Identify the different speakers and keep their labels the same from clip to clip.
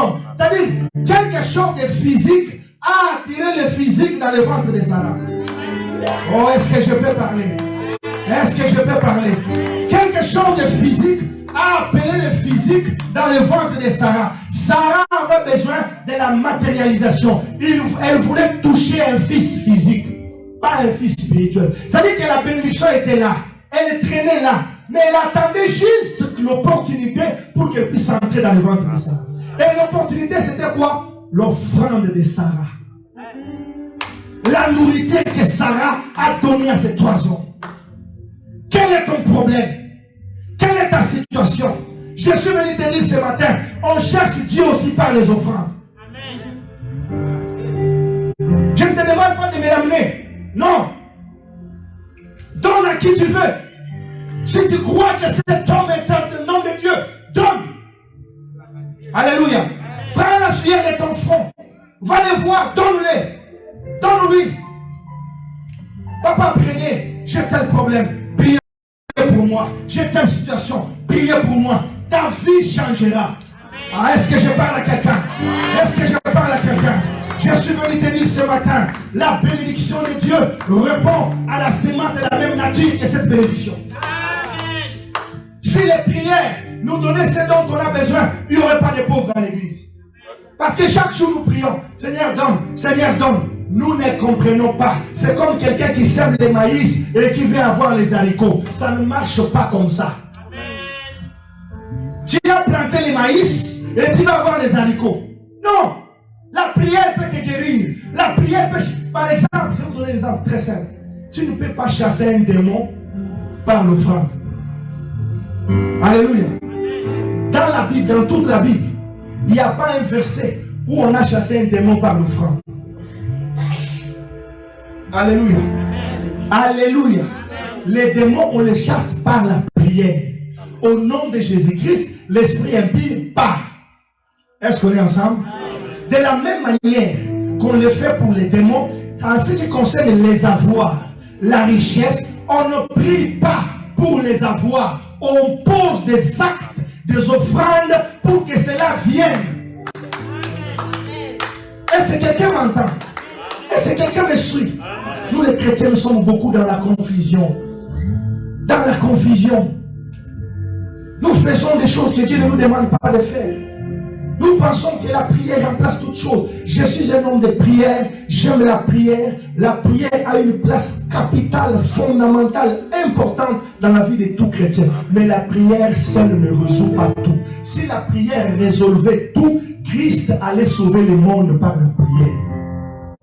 Speaker 1: hommes. C'est-à-dire, quelque chose de physique a attiré le physique dans le ventre de Sarah. Oh, est-ce que je peux parler? Est-ce que je peux parler? Quelque chose de physique a appelé le physique dans le ventre de Sarah. Sarah avait besoin de la matérialisation. Elle voulait toucher un fils physique, pas un fils spirituel. C'est-à-dire que la bénédiction était là. Elle traînait là. Mais elle attendait juste l'opportunité pour qu'elle puisse entrer dans le ventre de Sarah. Et l'opportunité, c'était quoi? L'offrande de Sarah. La nourriture que Sarah a donnée à ses 3 hommes. Quel est ton problème? Quelle est ta situation? Je suis venu te dire ce matin, on cherche Dieu aussi par les offrandes. Je ne te demande pas de me l'amener. Non. Donne à qui tu veux. Si tu crois que cet homme est un homme de Dieu, donne. Alléluia. Prends la sueur de ton front. Va le voir, donne-le. Donne-lui. Papa, priez. J'ai tel problème. Priez pour moi. J'ai telle situation. Priez pour moi. Ta vie changera. Ah, est-ce que je parle à quelqu'un? Est-ce que je parle à quelqu'un? Je suis venu te dire ce matin, la bénédiction de Dieu répond à la sémence de la même nature que cette bénédiction. Si les prières nous donnaient ce dont on a besoin, il n'y aurait pas de pauvres dans l'église. Parce que chaque jour nous prions, Seigneur donne, Seigneur donne. Nous ne comprenons pas. C'est comme quelqu'un qui sème les maïs et qui veut avoir les haricots. Ça ne marche pas comme ça. Tu as planté les maïs et tu vas avoir les haricots. Non. La prière peut te guérir. La prière peut... Par exemple, je vais vous donner un exemple très simple. Tu ne peux pas chasser un démon par l'offrande. Alléluia. Dans la Bible, dans toute la Bible, il n'y a pas un verset où on a chassé un démon par l'offrande. Alléluia. Alléluia. Les démons, on les chasse par la prière. Au nom de Jésus-Christ, l'esprit impie part. Est-ce qu'on est ensemble? De la même manière qu'on le fait pour les démons, en ce qui concerne les avoirs, la richesse, on ne prie pas pour les avoirs. On pose des actes, des offrandes pour que cela vienne. Est-ce que quelqu'un m'entend? Est-ce que quelqu'un me suit? Nous les chrétiens, nous sommes beaucoup dans la confusion. Dans la confusion. Nous faisons des choses que Dieu ne nous demande pas de faire. Nous pensons que la prière remplace toute chose. Je suis un homme de prière, j'aime la prière. La prière a une place capitale, fondamentale, importante dans la vie de tout chrétien. Mais la prière seule ne résout pas tout. Si la prière résolvait tout, Christ allait sauver le monde par la prière.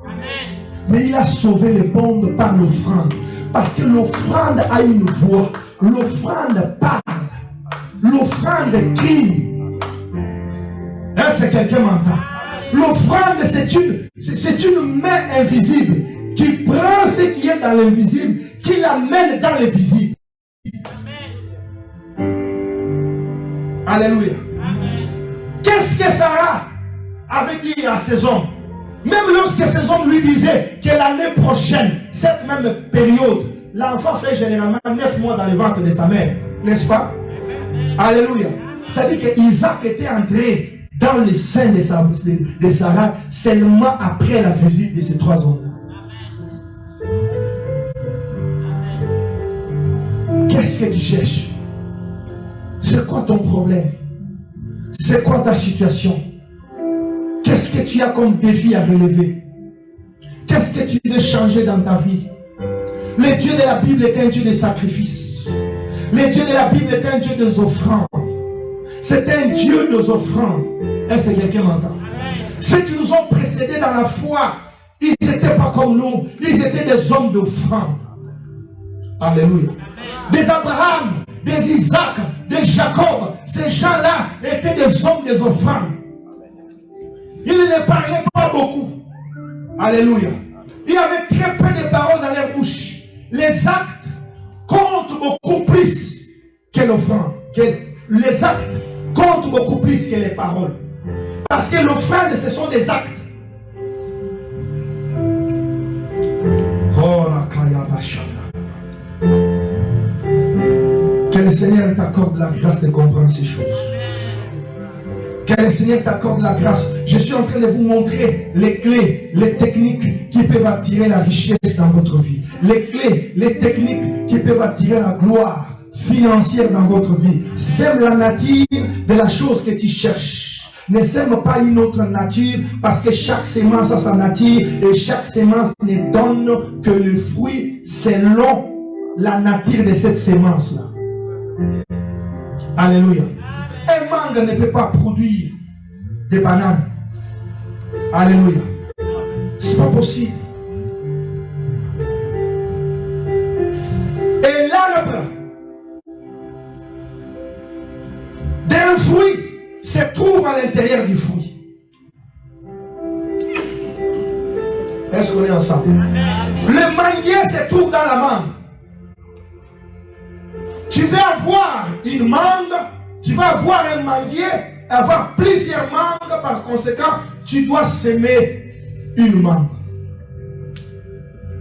Speaker 1: Amen. Mais il a sauvé le monde par l'offrande. Parce que l'offrande a une voix. L'offrande parle. L'offrande crie. Est-ce que quelqu'un m'entend? L'offrande, c'est une main invisible qui prend ce qui est dans l'invisible, qui l'amène dans le visible. Alléluia. Qu'est-ce que Sarah avait dit à ses hommes? Même lorsque ses hommes lui disaient que l'année prochaine, cette même période, l'enfant fait généralement 9 mois dans le ventre de sa mère. N'est-ce pas? Alléluia. C'est-à-dire qu'Isaac était entré dans le sein de Sarah seulement après la visite de ces 3 hommes. Qu'est-ce que tu cherches? C'est quoi ton problème? C'est quoi ta situation? Qu'est-ce que tu as comme défi à relever? Qu'est-ce que tu veux changer dans ta vie? Le Dieu de la Bible est un Dieu de sacrifice. Le Dieu de la Bible est un Dieu des offrandes. C'est un Dieu des offrandes. Est-ce que quelqu'un m'entend? Ceux qui nous ont précédés dans la foi, ils n'étaient pas comme nous. Ils étaient des hommes d'offrande. Alléluia. Des Abraham, des Isaac, des Jacob. Ces gens-là étaient des hommes des offrandes. Ils ne parlaient pas beaucoup. Alléluia. Il y avait très peu de paroles dans leur bouche. Les actes comptent beaucoup plus que l'offrande. Les actes comptent beaucoup plus que les paroles. Parce que l'offrande, ce sont des actes. Que le Seigneur t'accorde la grâce de comprendre ces choses. Que le Seigneur t'accorde la grâce. Je suis en train de vous montrer les clés, les techniques qui peuvent attirer la richesse dans votre vie. Les clés, les techniques qui peuvent attirer la gloire financière dans votre vie. Sème la nature de la chose que tu cherches. Ne sème pas une autre nature, parce que chaque sémence a sa nature et chaque sémence ne donne que le fruit selon la nature de cette sémence-là. Alléluia. Un mangue ne peut pas produire des bananes. Alléluia. C'est pas possible. Et l'arbre d'un fruit se trouve à l'intérieur du fruit. Est-ce qu'on est ensemble? Le manguier se trouve dans la mangue. Tu veux avoir une mangue, tu vas avoir un manguier, avoir plusieurs mangues, par conséquent, tu dois s'aimer une mangue.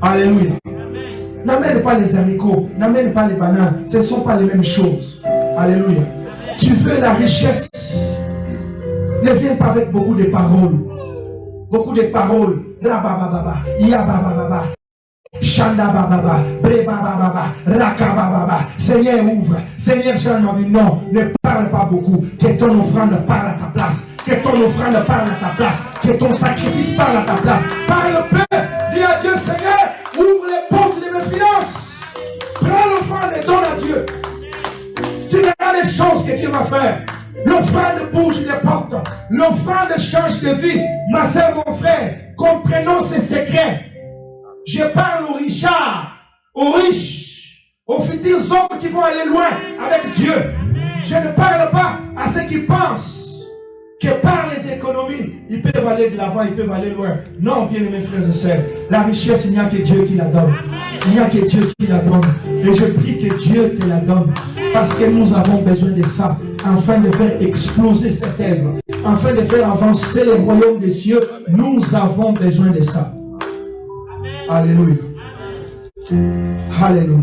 Speaker 1: Alléluia. N'amène pas les haricots, n'amène pas les bananes, ce ne sont pas les mêmes choses. Alléluia. Tu veux la richesse, ne viens pas avec beaucoup de paroles. Beaucoup de paroles. Rabababa, yabababa. Shanda bababa, breba bababa, raka bababa. Seigneur ouvre, Seigneur Jean-Nobi, non, ne parle pas beaucoup. Que ton offrande parle à ta place. Que ton offrande parle à ta place. Que ton sacrifice parle à ta place. Parle peu. Dis à Dieu, Seigneur, ouvre les portes de mes finances. Prends l'offrande et donne à Dieu. Tu verras les choses que Dieu va faire. L'offrande bouge les portes. L'offrande change de vie. Ma soeur, mon frère, comprenons ces secrets. Je parle aux richards, aux riches, aux futurs hommes qui vont aller loin avec Dieu. Je ne parle pas à ceux qui pensent que par les économies, ils peuvent aller de l'avant, ils peuvent aller loin. Non, bien aimés frères et sœurs, la richesse, il n'y a que Dieu qui la donne. Il n'y a que Dieu qui la donne. Et je prie que Dieu te la donne. Parce que nous avons besoin de ça, afin de faire exploser cette œuvre, afin de faire avancer le royaume des cieux. Nous avons besoin de ça. Alléluia. Alléluia.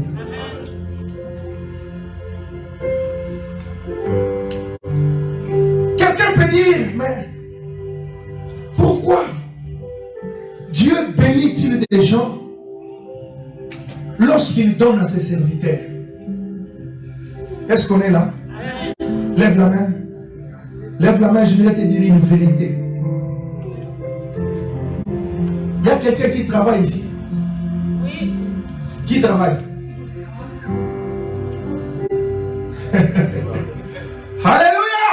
Speaker 1: Quelqu'un peut dire, mais pourquoi Dieu bénit-il des gens lorsqu'il donne à ses serviteurs? Est-ce qu'on est là? Lève la main. Lève la main, je vais te dire une vérité. Il y a quelqu'un qui travaille ici. Oui. Qui travaille? Alléluia!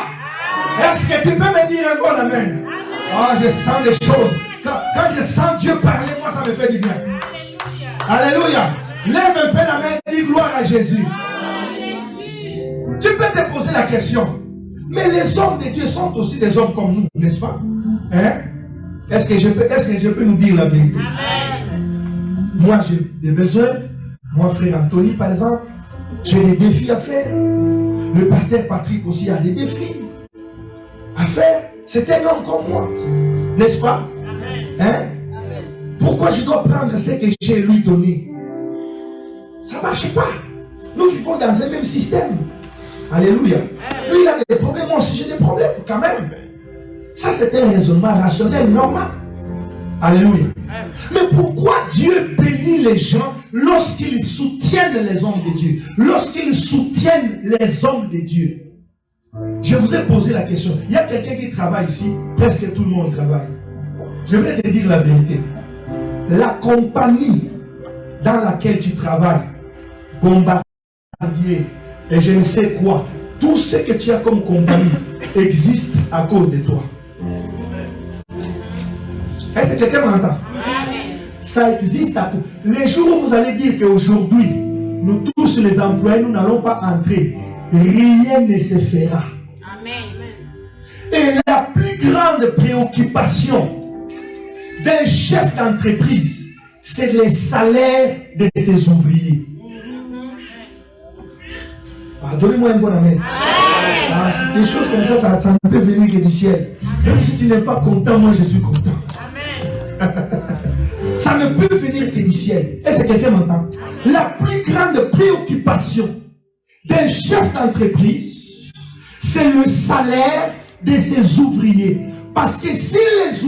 Speaker 1: Est-ce que tu peux me dire un bon amen? Ah, je sens les choses. Quand je sens Dieu parler, moi ça me fait du bien. Alléluia! Lève un peu la main et dis gloire à Jésus. Tu peux te poser la question. Mais les hommes de Dieu sont aussi des hommes comme nous, n'est-ce pas? Hein? Est-ce que je peux nous dire la vérité? Amen. Moi, j'ai des besoins. Moi, frère Anthony, par exemple, j'ai des défis à faire. Le pasteur Patrick aussi a des défis à faire. C'est un homme comme moi. N'est-ce pas? Hein? Pourquoi je dois prendre ce que j'ai lui donné? Ça ne marche pas. Nous vivons dans un même système. Alléluia. Lui, il a des problèmes. Moi aussi, j'ai des problèmes quand même. Ça, c'est un raisonnement rationnel, normal. Alléluia. Mais pourquoi Dieu bénit les gens lorsqu'ils soutiennent les hommes de Dieu? Lorsqu'ils soutiennent les hommes de Dieu? Je vous ai posé la question. Il y a quelqu'un qui travaille ici. Presque tout le monde travaille. Je vais te dire la vérité. La compagnie dans laquelle tu travailles, Bombardier et je ne sais quoi, tout ce que tu as comme compagnie existe à cause de toi. Est-ce que quelqu'un m'entend? Ça existe à cause. Les jours où vous allez dire qu'aujourd'hui, nous tous les employés, nous n'allons pas entrer, rien ne se fera. Et la plus grande préoccupation d'un chef d'entreprise, c'est les salaires de ses ouvriers. Ah, donnez-moi un bon amen. Ah, des choses comme ça, ça ne peut venir que du ciel. Même si tu n'es pas content, moi je suis content. Ça ne peut venir que du ciel. Est-ce que quelqu'un m'entend? La plus grande préoccupation d'un chef d'entreprise, c'est le salaire de ces ouvriers. Parce que si les